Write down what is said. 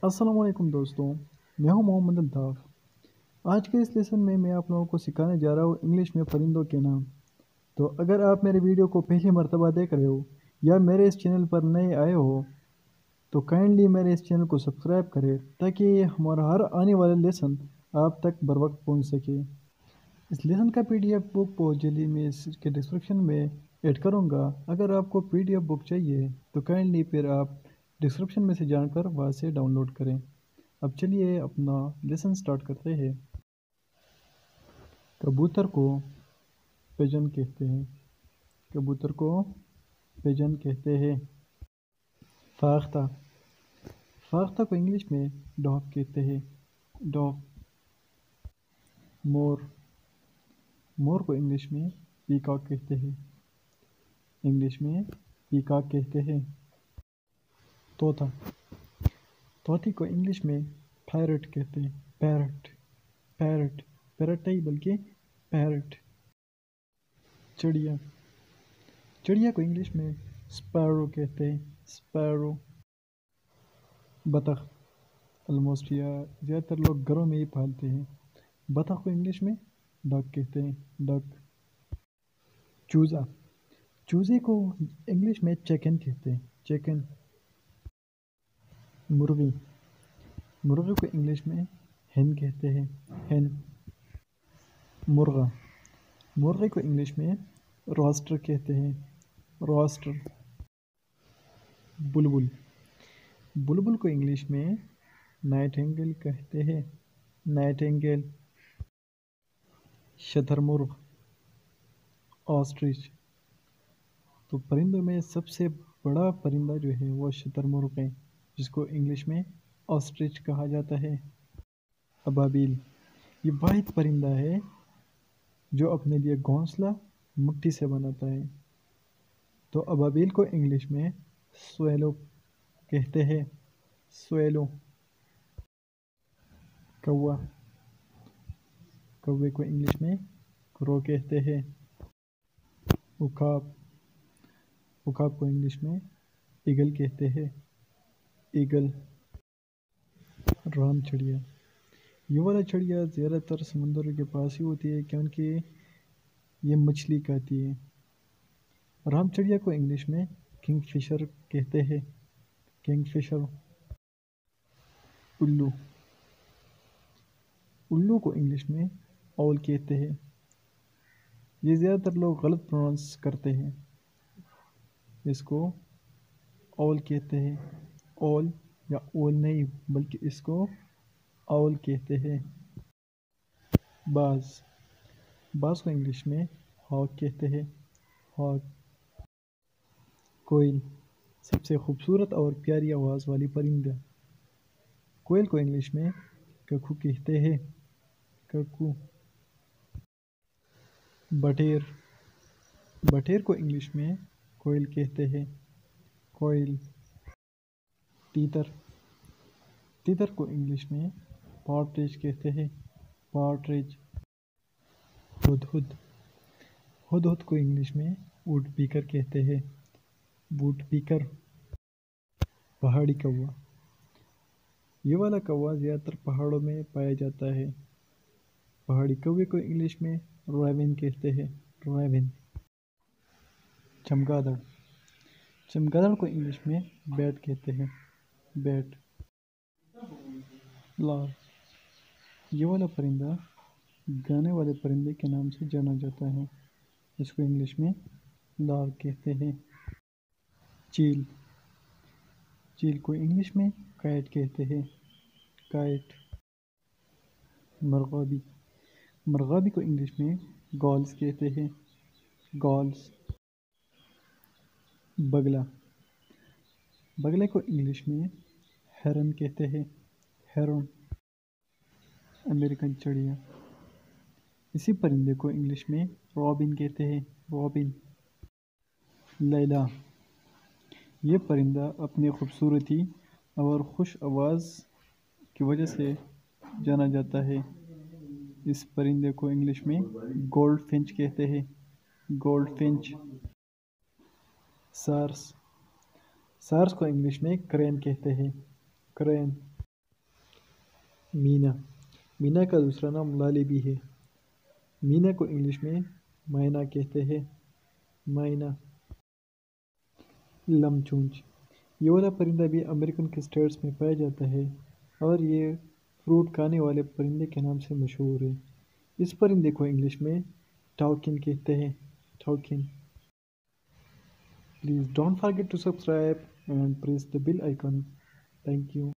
अस्सलाम वालेकुम दोस्तों, मैं हूं मोहम्मद अल्ताफ़। आज के इस लेसन में मैं आप लोगों को सिखाने जा रहा हूं इंग्लिश में परिंदों के नाम। तो अगर आप मेरे वीडियो को पहली मर्तबा देख रहे हो या मेरे इस चैनल पर नए आए हो तो काइंडली मेरे इस चैनल को सब्सक्राइब करें ताकि हमारा हर आने वाला लेसन आप तक बर वक्त पहुँच सके। इस लेसन का PDF बुक बहुत जल्दी मैं इसके डिस्क्रिप्शन में ऐड करूँगा। अगर आपको PDF बुक चाहिए तो काइंडली फिर आप डिस्क्रिप्शन में से जानकर वहाँ से डाउनलोड करें। अब चलिए अपना लेसन स्टार्ट करते हैं। कबूतर को पिजन कहते हैं। कबूतर को पिजन कहते हैं। फाख्ता फाख्ता को इंग्लिश में डॉग कहते हैं। डॉग। मोर मोर को इंग्लिश में पीकॉक कहते हैं। इंग्लिश में पीकॉक कहते हैं। तोता तोती को इंग्लिश में पैरट कहते हैं। पैरट पैरट पैरट नहीं बल्कि पैरट। चिड़िया चिड़िया को इंग्लिश में स्पैरो कहते हैं। स्पैरो। बतख ऑलमोस्ट या ज़्यादातर लोग घरों में ही पालते हैं। बतख को इंग्लिश में डक कहते हैं। डक। चूज़ा चूज़े को इंग्लिश में चिकन कहते हैं। चिकन। मुर्गी मुर्गी को इंग्लिश में hen कहते हैं। hen। मुर्गा मुर्गे को इंग्लिश में रोस्टर कहते हैं। रोस्टर। बुलबुल बुलबुल को इंग्लिश में नाइटिंगेल कहते हैं। नाइटिंगेल। शुतुरमुर्ग ऑस्ट्रिच। तो परिंदों में सबसे बड़ा परिंदा जो है वो शुतुरमुर्ग है, जिसको इंग्लिश में ऑस्ट्रिच कहा जाता है। अबाबिल ये वाहिद परिंदा है जो अपने लिए घोंसला मिट्टी से बनाता है। तो अबाबिल को इंग्लिश में स्वेलो कहते हैं। स्वेलो। कौवा कौवे को इंग्लिश में क्रो कहते हैं। उकाब उकाब को इंग्लिश में ईगल कहते हैं। ईगल। राम चिड़िया ये वाला चिड़िया ज़्यादातर समुंदर के पास ही होती है क्योंकि ये मछली खाती है। राम चिड़िया को इंग्लिश में किंगफिशर कहते हैं। किंगफिशर। उल्लू उल्लू को इंग्लिश में औल कहते हैं। ये ज़्यादातर लोग गलत प्रोनाउंस करते हैं, इसको औल कहते हैं। औल या ओल नहीं बल्कि इसको औल कहते हैं। बाज बाज को इंग्लिश में हॉक कहते हैं। हॉक। कोयल सबसे खूबसूरत और प्यारी आवाज़ वाली परिंदा। कोयल को इंग्लिश में ककू कहते हैं। ककू। बटेर बटेर को इंग्लिश में कोयल कहते हैं। कोयल। तीतर तीतर को इंग्लिश में पार्ट्रिज कहते हैं। पार्ट्रिज। हुदहुद हुदहुद को इंग्लिश में वुड पीकर कहते हैं। वुड पीकर। पहाड़ी कौवा ये वाला कौवा ज़्यादातर पहाड़ों में पाया जाता है। पहाड़ी कौवे को इंग्लिश में रॉबिन कहते हैं। रॉबिन। चमगादड़ चमगादड़ को इंग्लिश में बैट कहते हैं। बैट। लार ये वाला परिंदा गाने वाले परिंदे के नाम से जाना जाता है, इसको इंग्लिश में लार कहते हैं। चील चील को इंग्लिश में काइट कहते हैं। काइट। मरगाबी मरगाबी को इंग्लिश में गॉल्स कहते हैं। गॉल्स। बगला बगले को इंग्लिश में हेरन कहते हैं। हेरन। अमेरिकन चिड़िया इसी परिंदे को इंग्लिश में रॉबिन कहते हैं। रॉबिन। लैला ये परिंदा अपनी खूबसूरती और खुश आवाज़ की वजह से जाना जाता है। इस परिंदे को इंग्लिश में गोल्ड फिंच कहते हैं। Gold Finch. सार्स सार्स को इंग्लिश में क्रेन कहते हैं। क्रेन। मीना। मीना का दूसरा नाम लाली भी है। मीना को इंग्लिश में मायना कहते हैं। मायना। लमचूंच। ये वाला परिंदा भी अमेरिकन के स्टेट्स में पाया जाता है और ये फ्रूट खाने वाले परिंदे के नाम से मशहूर है। इस परिंदे को इंग्लिश में टाउकिन कहते हैं। टाउकिन। Please don't forget to subscribe and press the bell icon. Thank you.